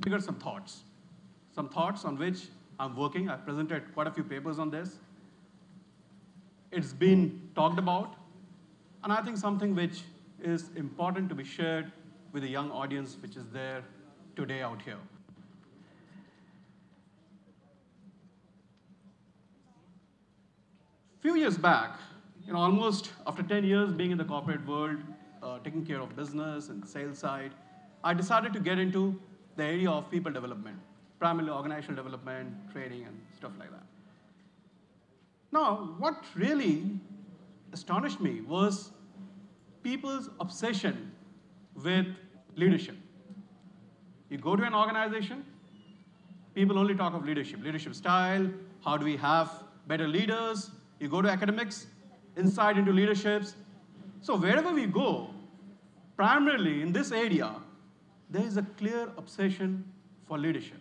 triggered some thoughts on which I'm working. I've presented quite a few papers on this. It's been talked about, and I think something which is important to be shared with the young audience which is there today out here. Few years back, almost after 10 years being in the corporate world, taking care of business and sales side, I decided to get into the area of people development, primarily organizational development, training, and stuff like that. Now, what really astonished me was people's obsession with leadership. You go to an organization, people only talk of leadership style, how do we have better leaders. You go to academics, insight into leaderships. So wherever we go, primarily in this area, there is a clear obsession for leadership.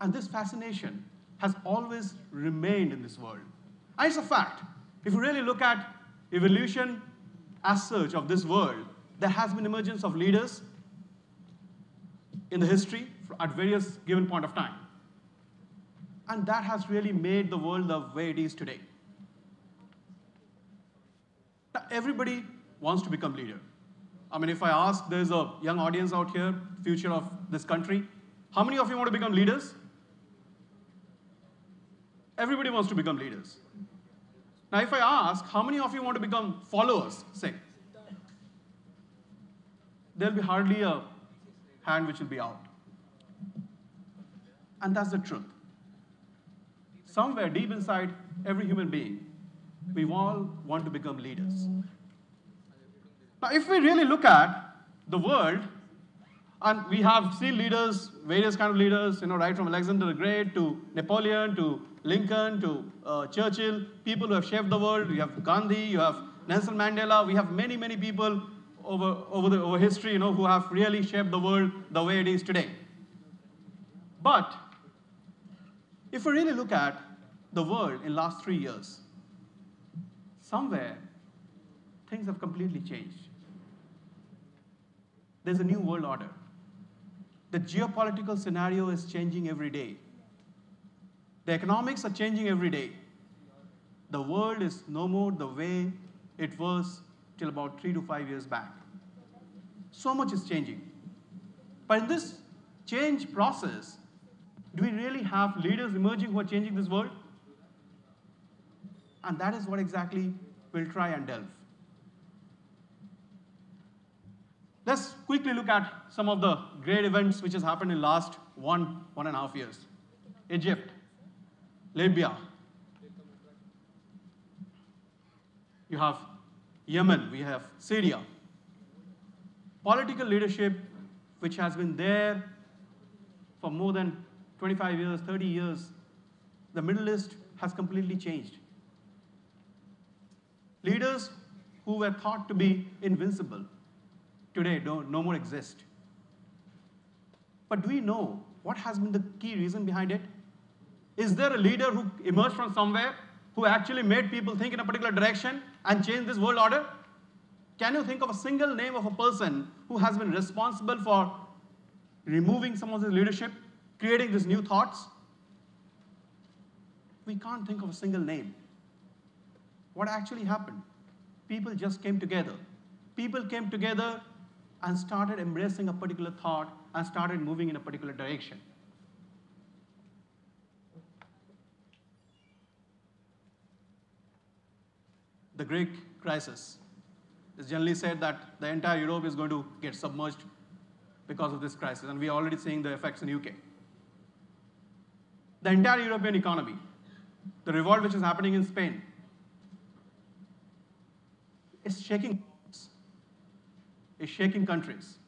And this fascination has always remained in this world. And it's a fact. If you really look at evolution as such of this world, there has been emergence of leaders in the history at various given point of time. And that has really made the world the way it is today. Now, everybody wants to become leader. I mean, if I ask, there's a young audience out here, future of this country, how many of you want to become leaders? Everybody wants to become leaders. Now, if I ask, how many of you want to become followers, say, there'll be hardly a hand which will be out. And that's the truth. Somewhere deep inside every human being, we all want to become leaders. Now, if we really look at the world, and we have seen leaders, various kind of leaders, right from Alexander the Great to Napoleon to Lincoln to Churchill, people who have shaped the world. You have Gandhi, you have Nelson Mandela. We have many, many people over history, who have really shaped the world the way it is today. But if we really look at the world in the last 3 years, somewhere things have completely changed. There's a new world order. The geopolitical scenario is changing every day. The economics are changing every day. The world is no more the way it was till about 3 to 5 years back. So much is changing. But in this change process, do we really have leaders emerging who are changing this world? And that is what exactly we'll try and delve. Let's quickly look at some of the great events which has happened in the last 1.5 years. Egypt, Libya, you have Yemen, we have Syria. Political leadership which has been there for more than 25 years, 30 years, the Middle East has completely changed. Leaders who were thought to be invincible today no more exist. But do we know what has been the key reason behind it? Is there a leader who emerged from somewhere who actually made people think in a particular direction and changed this world order? Can you think of a single name of a person who has been responsible for removing some of this leadership, creating these new thoughts? We can't think of a single name. What actually happened? People just came together. People came together and started embracing a particular thought and started moving in a particular direction. The Greek crisis. It's generally said that the entire Europe is going to get submerged because of this crisis, and we are already seeing the effects in the UK. The entire European economy, the revolt which is happening in Spain, is shaking countries.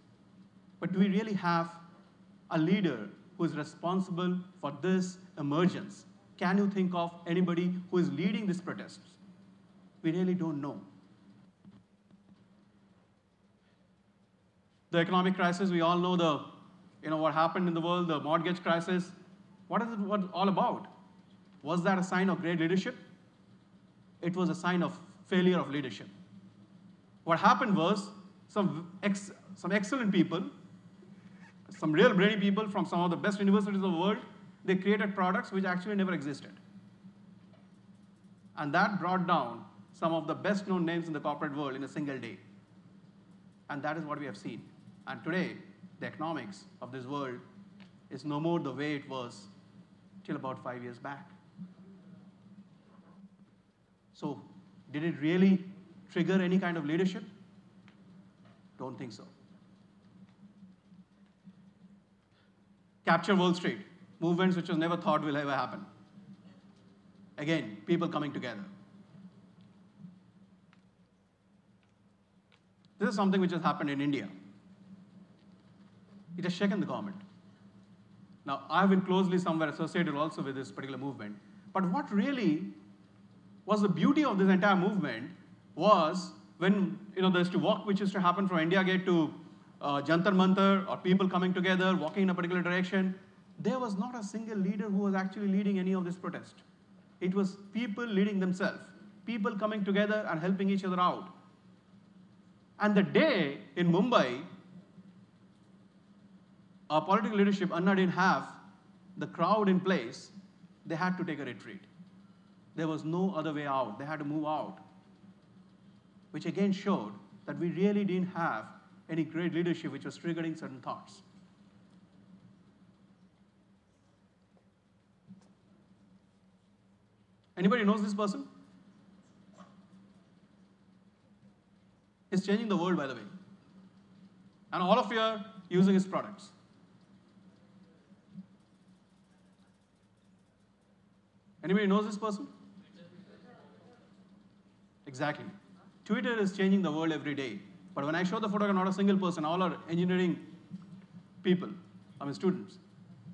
But do we really have a leader who is responsible for this emergence? Can you think of anybody who is leading these protests? We really don't know. The economic crisis, we all know what happened in the world, the mortgage crisis. What is it all about? Was that a sign of great leadership? It was a sign of failure of leadership. What happened was some excellent people some real brainy people from some of the best universities of the world, they created products which actually never existed. And that brought down some of the best known names in the corporate world in a single day. And that is what we have seen. And today, the economics of this world is no more the way it was till about 5 years back. So, did it really trigger any kind of leadership? Don't think so. Capture Wall Street, movements which was never thought will ever happen. Again, people coming together. This is something which has happened in India. It has shaken the government. Now, I've been closely somewhere associated also with this particular movement. But what really was the beauty of this entire movement was when there used to walk which used to happen from India Gate to Jantar Mantar, or people coming together, walking in a particular direction. There was not a single leader who was actually leading any of this protest. It was people leading themselves, people coming together and helping each other out. And the day in Mumbai, our political leadership, Anna, didn't have the crowd in place. They had to take a retreat. There was no other way out. They had to move out, which again showed that we really didn't have any great leadership which was triggering certain thoughts. Anybody knows this person? He's changing the world, by the way. And all of you are using his products. Anybody knows this person? Exactly. Twitter is changing the world every day. But when I show the photograph, not a single person, all are engineering people, students.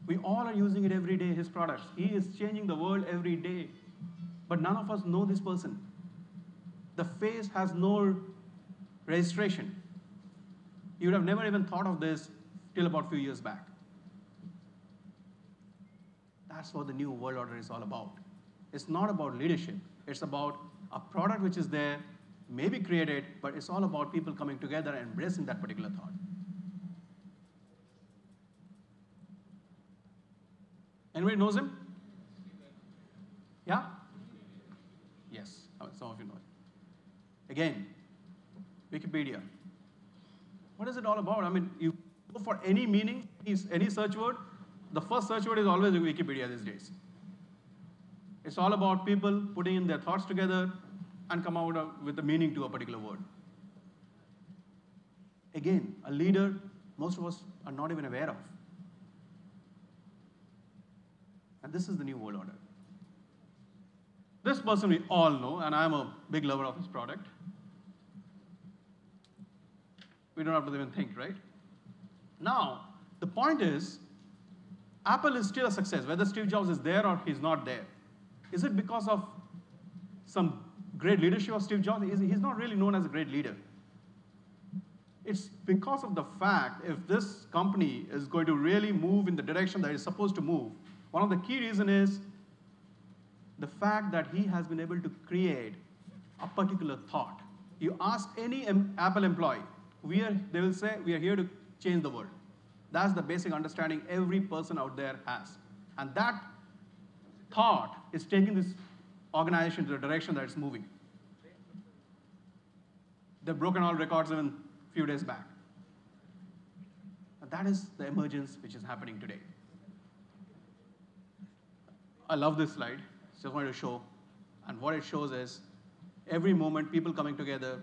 We all are using it every day, his products. He is changing the world every day. But none of us know this person. The face has no registration. You would have never even thought of this till about a few years back. That's what the new world order is all about. It's not about leadership. It's about a product which is there, maybe created, but it's all about people coming together and embracing that particular thought. Anybody knows him? Yeah? Yes, some of you know it. Again, Wikipedia. What is it all about? You go for any meaning, any search word, the first search word is always Wikipedia these days. It's all about people putting in their thoughts together and come out with a meaning to a particular word. Again, a leader most of us are not even aware of. And this is the new world order. This person we all know, and I'm a big lover of his product. We don't have to even think, right? Now, the point is, Apple is still a success, whether Steve Jobs is there or he's not there. Is it because of some great leadership of Steve Jobs? He's not really known as a great leader. It's because of the fact if this company is going to really move in the direction that it's supposed to move, one of the key reasons is the fact that he has been able to create a particular thought. You ask any Apple employee, they will say, we are here to change the world. That's the basic understanding every person out there has. And that thought is taking this organization to the direction that it's moving. They've broken all records even a few days back. And that is the emergence which is happening today. I love this slide. Just wanted to show. And what it shows is every moment, people coming together,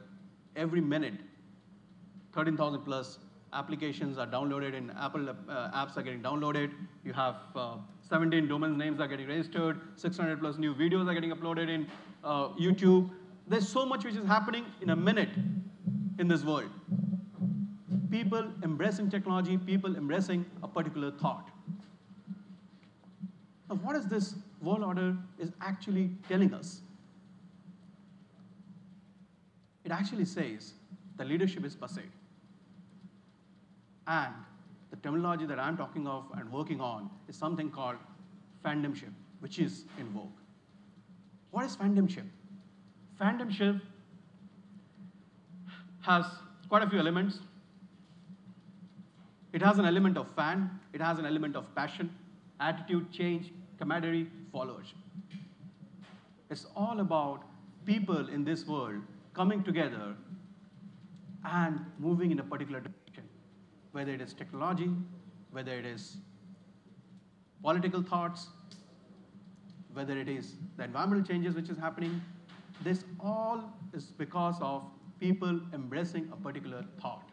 every minute, 13,000 plus applications are downloaded and Apple apps are getting downloaded. You have 17 domain names are getting registered, 600 plus new videos are getting uploaded in YouTube. There's so much which is happening in a minute in this world. People embracing technology, people embracing a particular thought. Now, what is this world order is actually telling us? It actually says the leadership is passé. And the terminology that I'm talking of and working on is something called fandomship, which is in vogue. What is fandomship? Fandomship has quite a few elements. It has an element of fan, it has an element of passion, attitude change, camaraderie, followership. It's all about people in this world coming together and moving in a particular direction, whether it is technology, whether it is political thoughts, whether it is the environmental changes which is happening. This all is because of people embracing a particular thought.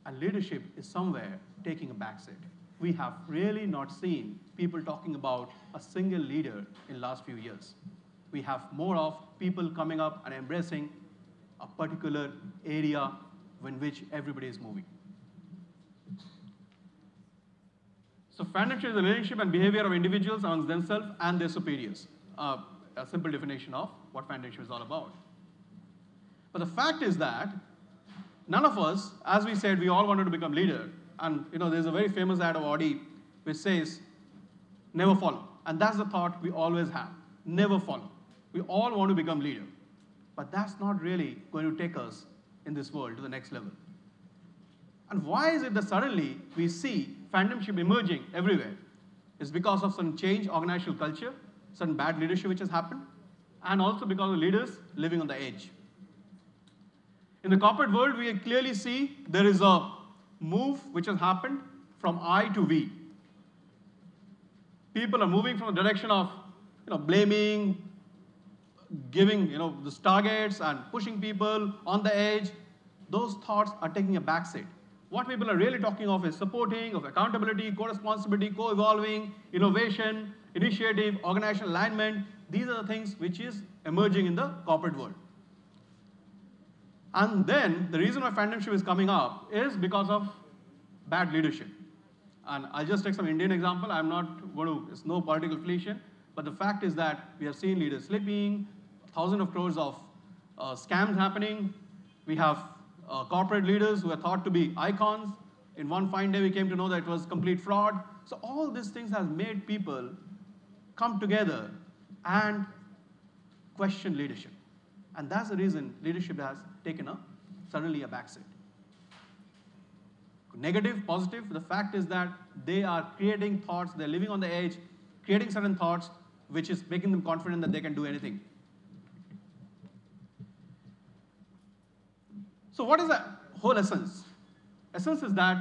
And leadership is somewhere taking a backseat. We have really not seen people talking about a single leader in the last few years. We have more of people coming up and embracing a particular area in which everybody is moving. So fandomship is the relationship and behavior of individuals amongst themselves and their superiors. A simple definition of what fandomship is all about. But the fact is that none of us, as we said, we all wanted to become leader. And there's a very famous ad of Audi which says, never follow. And that's the thought we always have, never follow. We all want to become leader. But that's not really going to take us in this world to the next level. And why is it that suddenly we see fandomship emerging everywhere? It's because of some change, organizational culture, some bad leadership which has happened, and also because of leaders living on the edge. In the corporate world, we clearly see there is a move which has happened from I to we. People are moving from the direction of blaming, giving these targets and pushing people on the edge. Those thoughts are taking a backseat. What people are really talking of is supporting, of accountability, co-responsibility, co-evolving, innovation, initiative, organizational alignment. These are the things which is emerging in the corporate world. And then the reason why fandomship is coming up is because of bad leadership. And I'll just take some Indian example. I'm not going to, it's no political affiliation, but the fact is that we have seen leaders slipping, thousands of crores of scams happening. We have corporate leaders who are thought to be icons. In one fine day, we came to know that it was complete fraud. So all these things have made people come together and question leadership. And that's the reason leadership has taken suddenly a backseat. Negative, positive, the fact is that they are creating thoughts, they're living on the edge, creating certain thoughts, which is making them confident that they can do anything. So what is the whole essence? Essence is that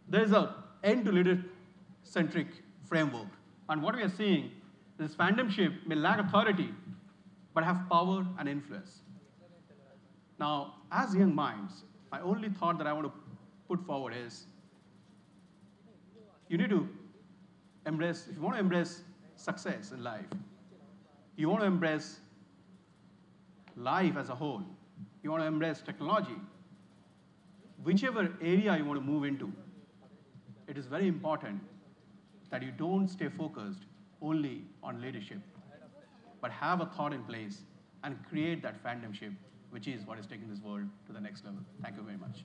there is an end to leader-centric framework. And what we are seeing is fandomship may lack authority, but have power and influence. Now, as young minds, my only thought that I want to put forward is, you need to embrace, if you want to embrace success in life, you want to embrace life as a whole, you want to embrace technology, whichever area you want to move into, it is very important that you don't stay focused only on leadership, but have a thought in place and create that fandomship, which is what is taking this world to the next level. Thank you very much.